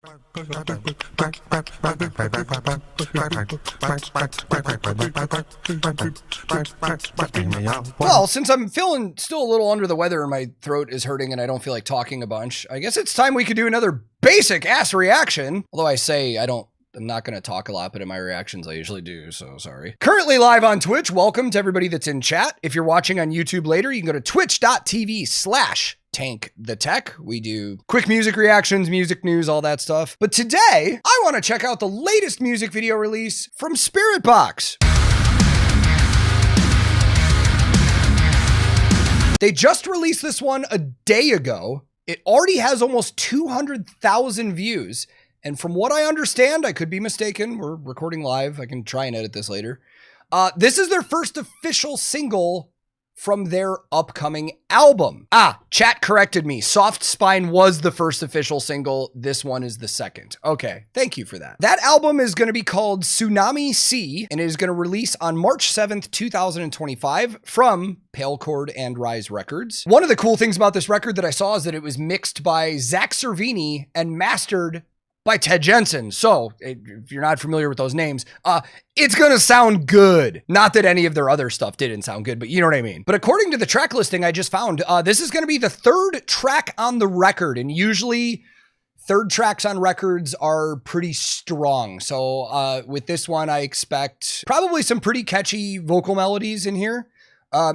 Well, since I'm feeling still a little under the weather and my throat is hurting and I don't feel like talking a bunch, I guess it's time we could do another basic ass reaction. Although I say I'm not going to talk a lot, but in my reactions, I usually do, so sorry. Currently live on Twitch. Welcome to everybody that's in chat. If you're watching on YouTube later, you can go to twitch.tv/TankTheTech. We do quick music reactions, music news, all that stuff. But today, I want to check out the latest music video release from Spiritbox. They just released this one a day ago. It already has almost 200,000 views. And from what I understand, I could be mistaken. We're recording live. I can try and edit this later. This is their first official single from their upcoming album. Chat corrected me. Soft Spine was the first official single. This one is the second. Okay, thank you for that. That album is going to be called Tsunami Sea, and it is going to release on March 7th, 2025 from Chord and Rise Records. One of the cool things about this record that I saw is that it was mixed by Zach Cervini and mastered by Ted Jensen. So if you're not familiar with those names, it's going to sound good. Not that any of their other stuff didn't sound good, but you know what I mean. But according to the track listing I just found, this is going to be the third track on the record. And usually third tracks on records are pretty strong. So with this one, I expect probably some pretty catchy vocal melodies in here.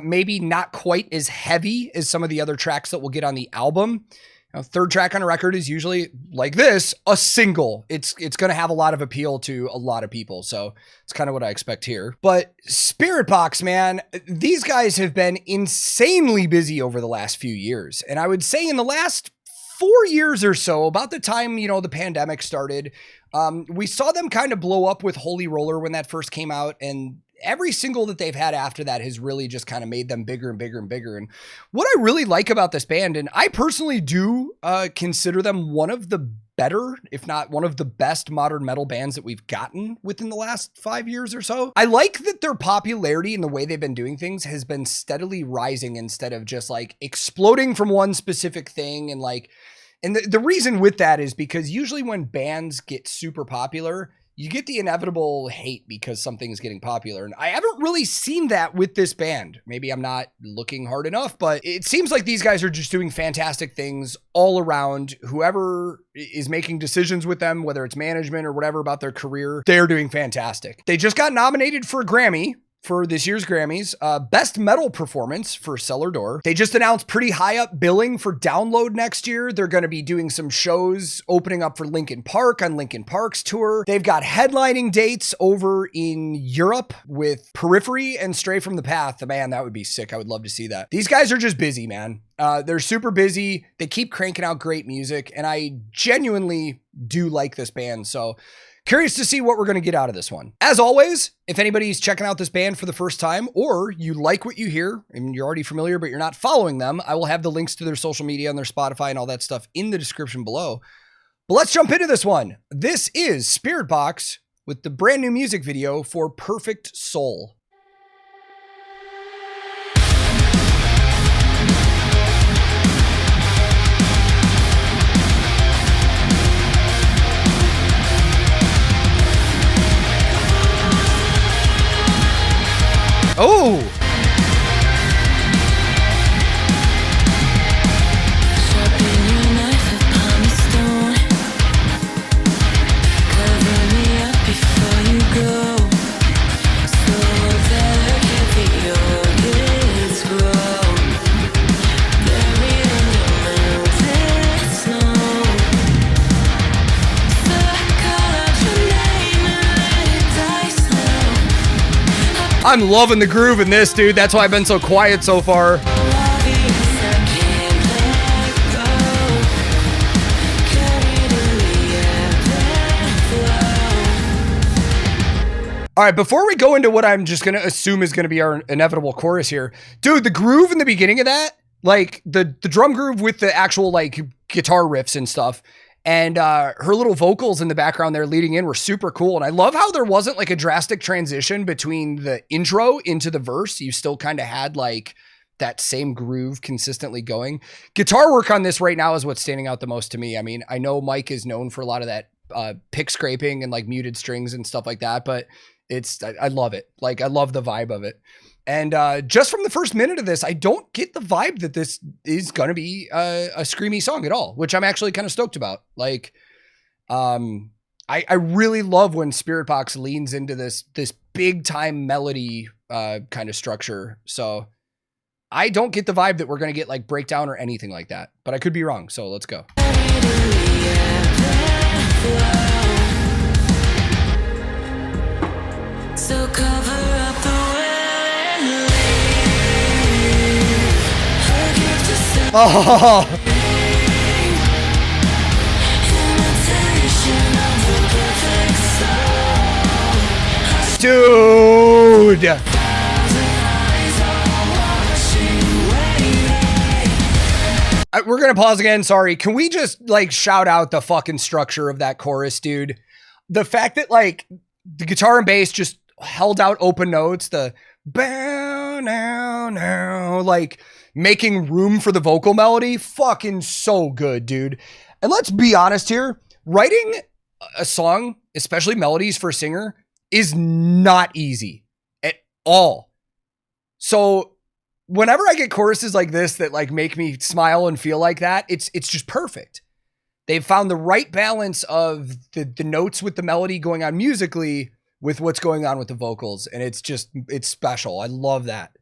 Maybe not quite as heavy as some of the other tracks that we'll get on the album. Now, third track on a record is usually like this, a single. It's going to have a lot of appeal to a lot of people. So it's kind of what I expect here. But Spiritbox, man, these guys have been insanely busy over the last few years. And I would say in the last 4 years or so, about the time, the pandemic started, we saw them kind of blow up with Holy Roller when that first came out. And every single that they've had after that has really just kind of made them bigger and bigger and bigger. And what I really like about this band, and I personally do consider them one of the better, if not one of the best modern metal bands that we've gotten within the last 5 years or so. I like that their popularity and the way they've been doing things has been steadily rising instead of just like exploding from one specific thing. And the reason with that is because usually when bands get super popular, you get the inevitable hate because something's getting popular. And I haven't really seen that with this band. Maybe I'm not looking hard enough, but it seems like these guys are just doing fantastic things all around. Whoever is making decisions with them, whether it's management or whatever about their career, they're doing fantastic. They just got nominated for a Grammy for this year's Grammys, Best Metal Performance for Cellar Door. They just announced pretty high up billing for Download next year. They're going to be doing some shows opening up for Linkin Park on Linkin Park's tour. They've got headlining dates over in Europe with Periphery and Stray from the Path. Man, that would be sick. I would love to see that. These guys are just busy, man. They're super busy. They keep cranking out great music, and I genuinely do like this band. So curious to see what we're going to get out of this one. As always, if anybody's checking out this band for the first time, or you like what you hear and you're already familiar, but you're not following them, I will have the links to their social media and their Spotify and all that stuff in the description below. But let's jump into this one. This is Spiritbox with the brand new music video for Perfect Soul. Oh! I'm loving the groove in this, dude. That's why I've been so quiet so far. All right, before we go into what I'm just going to assume is going to be our inevitable chorus here, dude, the groove in the beginning of that, like the drum groove with the actual like guitar riffs and stuff, and her little vocals in the background there leading in were super cool. And I love how there wasn't like a drastic transition between the intro into the verse. You still kind of had like that same groove consistently going. Guitar work on this right now is what's standing out the most to me. I mean, I know Mike is known for a lot of that pick scraping and like muted strings and stuff like that, but I love it. Like, I love the vibe of it. And just from the first minute of this, I don't get the vibe that this is going to be a screamy song at all, which I'm actually kind of stoked about. Like, I really love when Spiritbox leans into this big time melody kind of structure. So I don't get the vibe that we're going to get like breakdown or anything like that, but I could be wrong. So let's go. So cover up the oh. Dude. We're going to pause again. Sorry. Can we just like shout out the fucking structure of that chorus, dude? The fact that like the guitar and bass just held out open notes, the bow now, like making room for the vocal melody, fucking so good, dude. And let's be honest here, writing a song, especially melodies for a singer, is not easy at all. So whenever I get choruses like this that like make me smile and feel like that, it's just perfect. They've found the right balance of the notes with the melody going on musically with what's going on with the vocals. And it's special. I love that.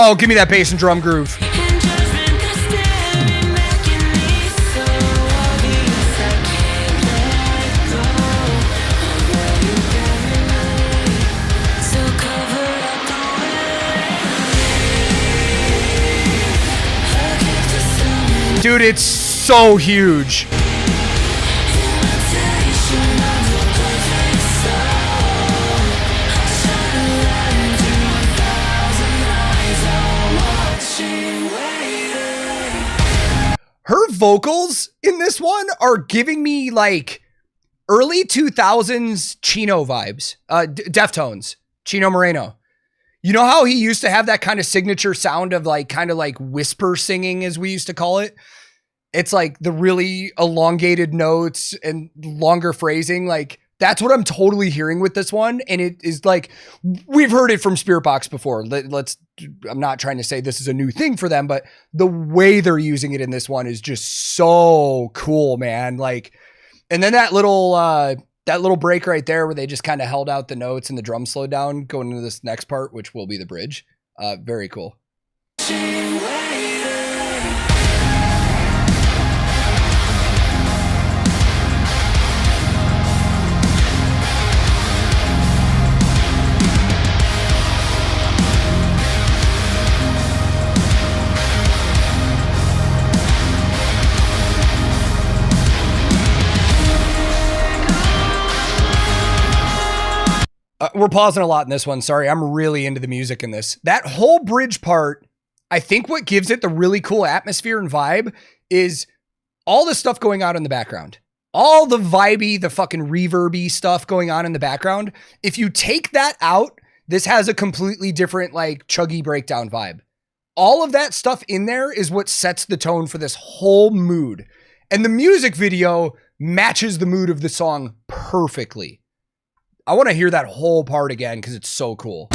Oh, give me that bass and drum groove. Dude, it's so huge. Her vocals in this one are giving me like early 2000s Chino vibes, Deftones, Chino Moreno. You know how he used to have that kind of signature sound of like kind of like whisper singing, as we used to call it? It's like the really elongated notes and longer phrasing. Like that's what I'm totally hearing with this one. And it is like, we've heard it from Spiritbox before. I'm not trying to say this is a new thing for them, but the way they're using it in this one is just so cool, man. Like, and then that little break right there where they just kind of held out the notes and the drum slowed down going into this next part, which will be the bridge. Very cool. We're pausing a lot in this one. Sorry, I'm really into the music in this. That whole bridge part, I think what gives it the really cool atmosphere and vibe is all the stuff going on in the background. All the vibey, the fucking reverby stuff going on in the background. If you take that out, this has a completely different like chuggy breakdown vibe. All of that stuff in there is what sets the tone for this whole mood. And the music video matches the mood of the song perfectly. I want to hear that whole part again because it's so cool.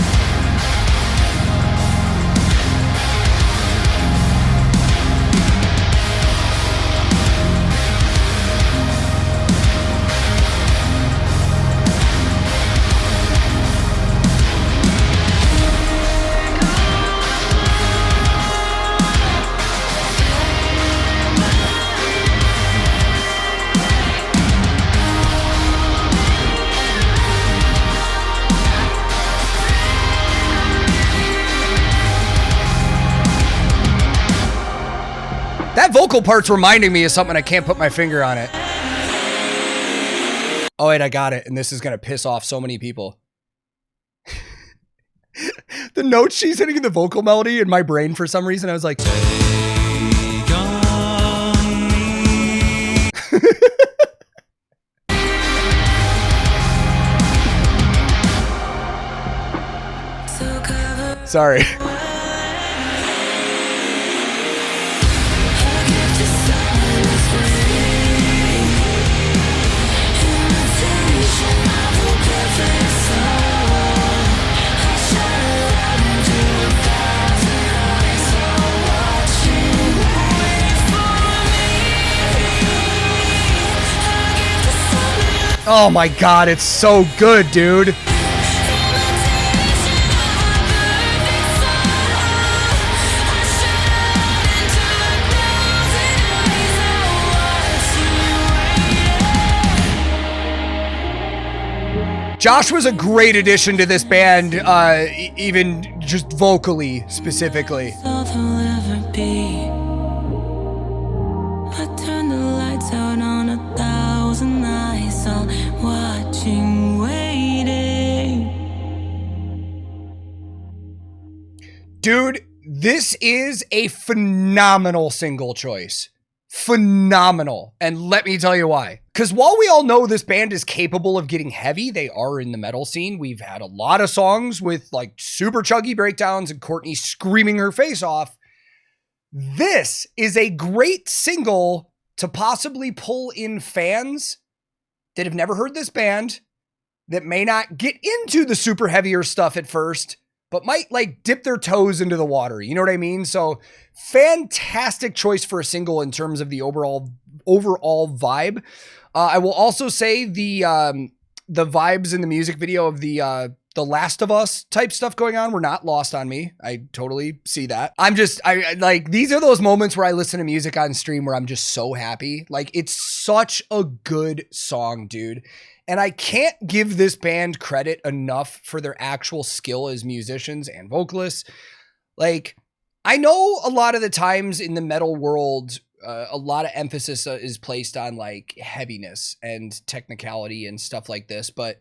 That vocal part's reminding me of something. I can't put my finger on it. Oh, wait, I got it. And this is going to piss off so many people. The notes she's hitting in the vocal melody in my brain, for some reason, I was like... Sorry. Oh my God, it's so good, dude. Josh was a great addition to this band, even just vocally, specifically. I turn the lights out on 1,000 eyes, all watching, waiting. Dude, this is a phenomenal single choice. Phenomenal. And let me tell you why. Because while we all know this band is capable of getting heavy, they are in the metal scene. We've had a lot of songs with like super chuggy breakdowns and Courtney screaming her face off. This is a great single to possibly pull in fans that have never heard this band, that may not get into the super heavier stuff at first, but might like dip their toes into the water. You know what I mean? So fantastic choice for a single in terms of the overall vibe. I will also say the vibes in the music video of the Last of Us type stuff going on were not lost on me. I totally see that. I like, these are those moments where I listen to music on stream where I'm just so happy. Like, it's such a good song, dude. And I can't give this band credit enough for their actual skill as musicians and vocalists. Like, I know a lot of the times in the metal world, a lot of emphasis is placed on like heaviness and technicality and stuff like this, but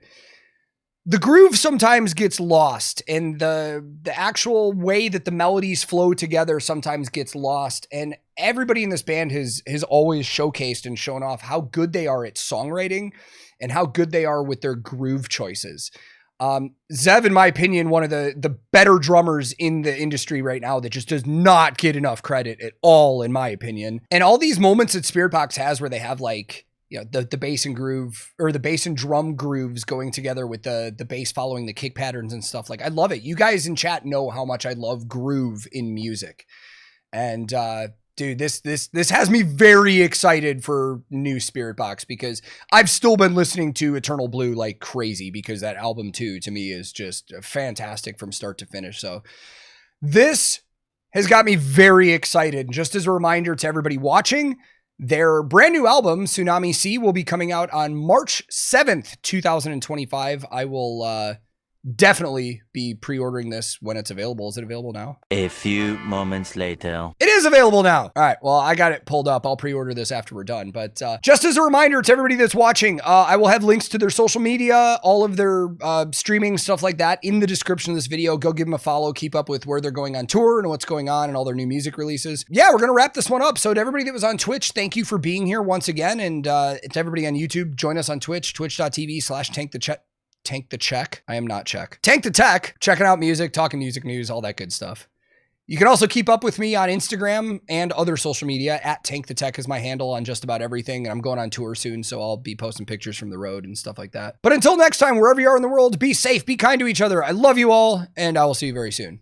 the groove sometimes gets lost, and the actual way that the melodies flow together sometimes gets lost. And everybody in this band has always showcased and shown off how good they are at songwriting and how good they are with their groove choices. Zev, in my opinion, one of the better drummers in the industry right now that just does not get enough credit at all, in my opinion. And all these moments that Spiritbox has where they have like, you know, the bass and groove, or the bass and drum grooves going together with the bass following the kick patterns and stuff. Like, I love it. You guys in chat know how much I love groove in music. And, dude, this has me very excited for new Spiritbox, because I've still been listening to Eternal Blue like crazy, because that album too, to me, is just fantastic from start to finish. So this has got me very excited. Just as a reminder to everybody watching, their brand new album, Tsunami Sea, will be coming out on March 7th, 2025. I will definitely be pre-ordering this when it's available. Is it available now? A few moments later. It is available now. All right. Well, I got it pulled up. I'll pre-order this after we're done. But just as a reminder to everybody that's watching, I will have links to their social media, all of their streaming, stuff like that in the description of this video. Go give them a follow. Keep up with where they're going on tour and what's going on and all their new music releases. Yeah, we're going to wrap this one up. So to everybody that was on Twitch, thank you for being here once again. And to everybody on YouTube, join us on Twitch, twitch.tv/TankTheTech. I am not Czech. TankTheTech, checking out music, talking music news, all that good stuff. You can also keep up with me on Instagram and other social media. @TankTheTech is my handle on just about everything. And I'm going on tour soon, so I'll be posting pictures from the road and stuff like that. But until next time, wherever you are in the world, be safe, be kind to each other. I love you all, and I will see you very soon.